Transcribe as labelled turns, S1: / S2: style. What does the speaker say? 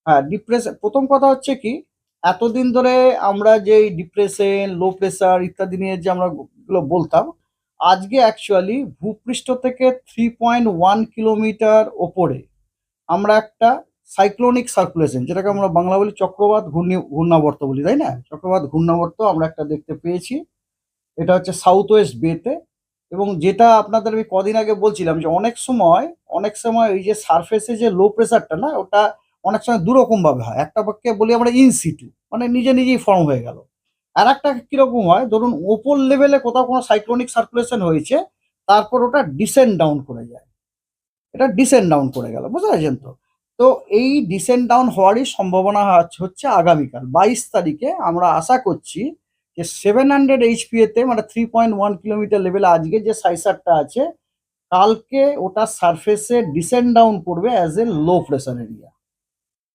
S1: হ্যাঁ, প্রথম কথা হচ্ছে কি, এতদিন ধরে আমরা যে ডিপ্রেশন, লো প্রেসার ইত্যাদি নিয়ে যে আমরা গুলো বলতাম, আজকে অ্যাকচুয়ালি ভূপৃষ্ঠ থেকে 3.1 কিলোমিটার ওপরে আমরা একটা সাইক্লোনিক সার্কুলেশন, যেটাকে আমরা বাংলা বলি চক্রবাত ঘূর্ণাবর্ত বলি, তাই না? চক্রবাত ঘূর্ণাবর্ত আমরা একটা দেখতে পেয়েছি। এটা হচ্ছে সাউথ ওয়েস্ট বেতে। এবং যেটা আপনাদের আমি কদিন আগে বলছিলাম যে অনেক সময় এই যে সারফেসে যে লো প্রেসারটা না, ওটা অনেক সময় দুরকম ভাবে হয়। একটা পক্ষে বলি আমরা ইন সিটু, মানে নিজে নিজেই ফর্ম হয়ে গেল। আর একটা কিরকম হয়, ধরুন ওপর লেভেলে কোথাও কোনো সাইক্লোনিক সার্কুলেশন হয়েছে, তারপর ওটা ডিসেন্ড ডাউন করে যায়। এটা ডিসেন্ড ডাউন করে গেল, বুঝতে পারছেন তো? তো এই ডিসেন্ড ডাউন হওয়ারই সম্ভাবনা হচ্ছে আগামীকাল 22 তারিখে। আমরা আশা করছি যে 700 এইচপিএতে, মানে 3.1 কিলোমিটার লেভেলে আজকে যে সাইসারটা আছে, কালকে ওটা সারফেসে ডিসেন্ড ডাউন করবে as a low pressure area.